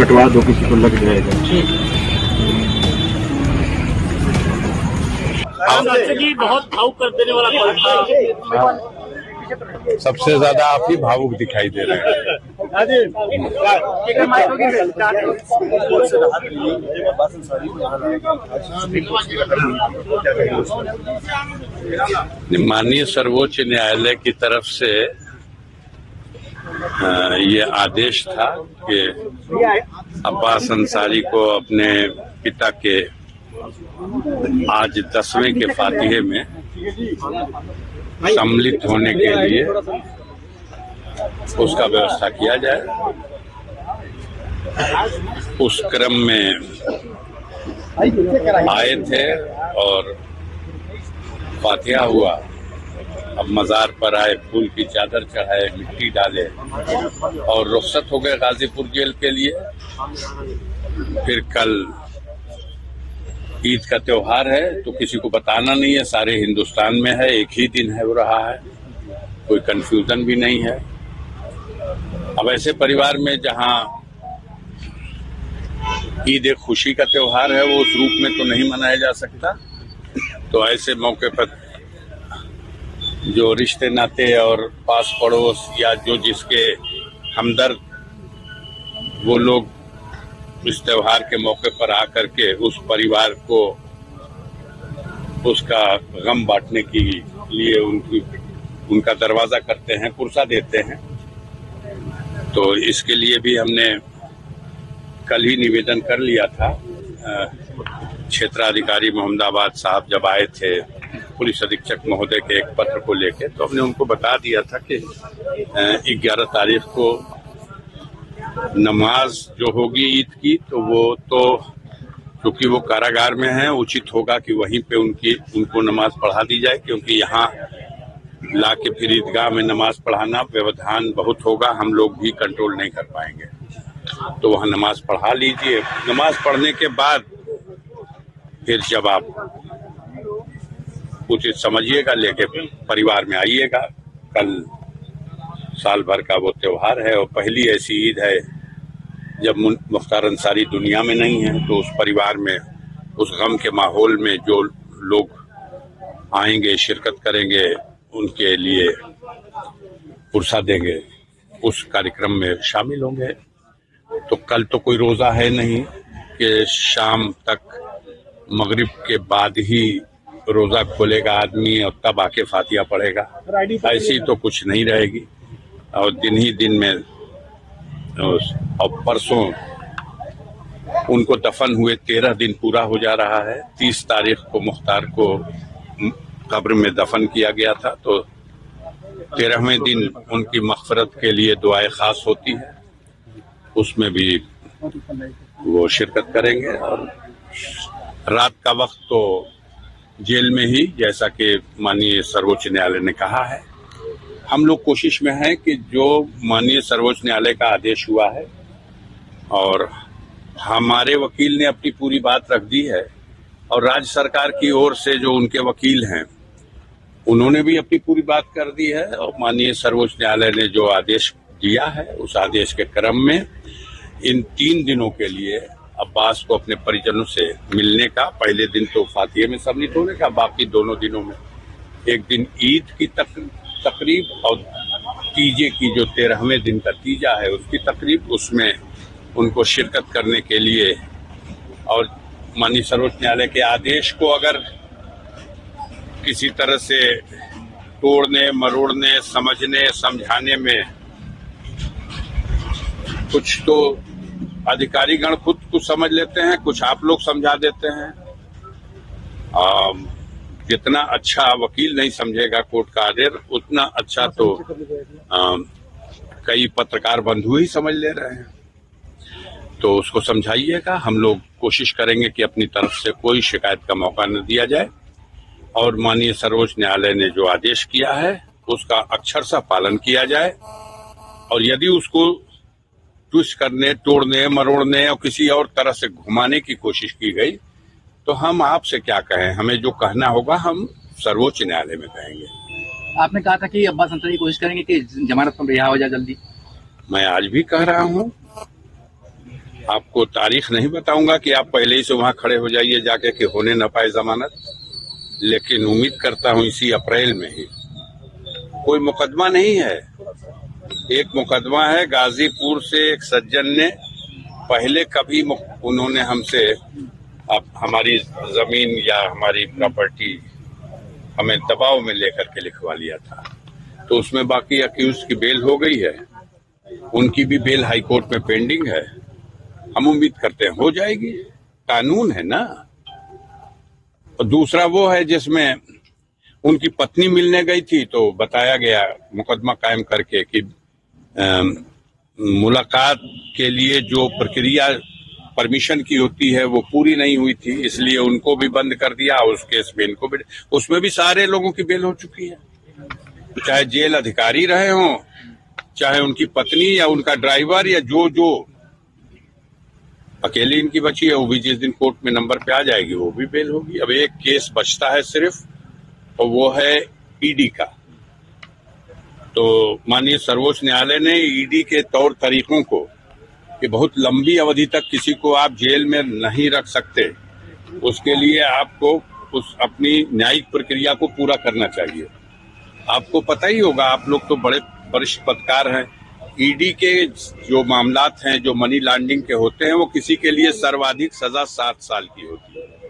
कटवा दो, किसी को लग जाएगा। जी बहुत भावुक कर देने वाला था। सबसे ज्यादा आप ही भावुक दिखाई दे रहे हैं। माननीय सर्वोच्च न्यायालय की तरफ से ये आदेश था कि अब्बास अंसारी को अपने पिता के आज 10वें के फातिहे में सम्मिलित होने के लिए उसका व्यवस्था किया जाए। उस क्रम में आए थे और फातिहा हुआ। अब मजार पर आए, फूल की चादर चढ़ाए, मिट्टी डाले और रुखसत हो गए गाजीपुर जेल के लिए। फिर कल ईद का त्योहार है तो किसी को बताना नहीं है, सारे हिंदुस्तान में है, एक ही दिन है वो रहा है, कोई कंफ्यूजन भी नहीं है। अब ऐसे परिवार में जहां ईद एक खुशी का त्योहार है, वो उस रूप में तो नहीं मनाया जा सकता। तो ऐसे मौके पर जो रिश्ते नाते और पास पड़ोस या जो जिसके हमदर्द, वो लोग इस त्योहार के मौके पर आकर के उस परिवार को उसका गम बांटने के लिए उनका दरवाजा करते हैं, पुरसा देते हैं। तो इसके लिए भी हमने कल ही निवेदन कर लिया था। क्षेत्राधिकारी मोहम्मदाबाद साहब जब आए थे पुलिस अधीक्षक महोदय के एक पत्र को लेकर, तो हमने उनको बता दिया था कि 11 तारीख को नमाज जो होगी ईद की, तो वो तो क्योंकि वो कारागार में हैं, उचित होगा कि वहीं पे उनको नमाज पढ़ा दी जाए, क्योंकि यहाँ ला के फिर ईदगाह में नमाज पढ़ाना व्यवधान बहुत होगा, हम लोग भी कंट्रोल नहीं कर पाएंगे। तो वहाँ नमाज पढ़ा लीजिए। नमाज पढ़ने के बाद फिर जब आप उचित समझिएगा लेके परिवार में आइएगा। कल साल भर का वो त्योहार है और पहली ऐसी ईद है जब मुख्तार अंसारी दुनिया में नहीं है। तो उस परिवार में, उस गम के माहौल में जो लोग आएंगे, शिरकत करेंगे, उनके लिए पुरसा देंगे, उस कार्यक्रम में शामिल होंगे। तो कल तो कोई रोजा है नहीं कि शाम तक मगरिब के बाद ही रोजा खोलेगा आदमी और तब आके फातिहा पढ़ेगा, ऐसी तो कुछ नहीं रहेगी। और दिन ही दिन में और परसों उनको दफन हुए 13 दिन पूरा हो जा रहा है। 30 तारीख को मुख्तार को कब्र में दफन किया गया था, तो 13वें दिन उनकी मग़फ़िरत के लिए दुआएं खास होती है, उसमें भी वो शिरकत करेंगे। और रात का वक्त तो जेल में ही, जैसा कि माननीय सर्वोच्च न्यायालय ने कहा है। हम लोग कोशिश में हैं कि जो माननीय सर्वोच्च न्यायालय का आदेश हुआ है और हमारे वकील ने अपनी पूरी बात रख दी है और राज्य सरकार की ओर से जो उनके वकील हैं उन्होंने भी अपनी पूरी बात कर दी है। और माननीय सर्वोच्च न्यायालय ने जो आदेश दिया है, उस आदेश के क्रम में इन 3 दिनों के लिए अब्बास को अपने परिजनों से मिलने का, पहले दिन तो फातिहे में सम्मिलित होने का, बाकी दोनों दिनों में एक दिन ईद की तकरीब और तीजे की जो 13वें दिन का तीजा है उसकी तकरीब, उसमें उनको शिरकत करने के लिए। और माननीय सर्वोच्च न्यायालय के आदेश को अगर किसी तरह से तोड़ने मरोड़ने, समझने समझाने में कुछ तो अधिकारीगण खुद कुछ समझ लेते हैं, कुछ आप लोग समझा देते हैं। जितना अच्छा वकील नहीं समझेगा कोर्ट का आदेश, उतना अच्छा तो कई पत्रकार बंधु ही समझ ले रहे हैं। तो उसको समझाइएगा। हम लोग कोशिश करेंगे कि अपनी तरफ से कोई शिकायत का मौका न दिया जाए और माननीय सर्वोच्च न्यायालय ने जो आदेश किया है उसका अक्षरशः पालन किया जाए। और यदि उसको ट्विस्ट करने, तोड़ने, मरोड़ने और किसी और तरह से घुमाने की कोशिश की गई तो हम आपसे क्या कहें, हमें जो कहना होगा हम सर्वोच्च न्यायालय में कहेंगे। आपने कहा था कि अब्बास अंसारी कोशिश करेंगे कि जमानत पर रिहा हो जाए जल्दी। मैं आज भी कह रहा हूं आपको तारीख नहीं बताऊंगा कि आप पहले ही से वहां खड़े हो जाइए जाके कि होने न पाए जमानत, लेकिन उम्मीद करता हूं इसी अप्रैल में ही। कोई मुकदमा नहीं है, एक मुकदमा है गाजीपुर से एक सज्जन ने पहले कभी उन्होंने हमसे हमारी जमीन या हमारी प्रॉपर्टी हमें दबाव में लेकर के लिखवा लिया था, तो उसमें बाकी अक्यूज की बेल हो गई है, उनकी भी बेल हाई कोर्ट में पेंडिंग है। हम उम्मीद करते हैं हो जाएगी, कानून है ना। और दूसरा वो है जिसमें उनकी पत्नी मिलने गई थी तो बताया गया मुकदमा कायम करके कि मुलाकात के लिए जो प्रक्रिया परमिशन की होती है वो पूरी नहीं हुई थी, इसलिए उनको भी बंद कर दिया। उस केस में इनको भी, उसमें भी सारे लोगों की बेल हो चुकी है, चाहे जेल अधिकारी रहे हों, चाहे उनकी पत्नी या उनका ड्राइवर या जो अकेली इनकी बची है, वो भी जिस दिन कोर्ट में नंबर पे आ जाएगी वो भी बेल होगी। अब एक केस बचता है सिर्फ, और वो है ईडी का। तो माननीय सर्वोच्च न्यायालय ने ईडी के तौर तरीकों को कि बहुत लंबी अवधि तक किसी को आप जेल में नहीं रख सकते, उसके लिए आपको उस अपनी न्यायिक प्रक्रिया को पूरा करना चाहिए। आपको पता ही होगा, आप लोग तो बड़े वरिष्ठ पत्रकार हैं, ईडी के जो मामलात हैं जो मनी लॉन्ड्रिंग के होते हैं वो किसी के लिए सर्वाधिक सजा 7 साल की होती है।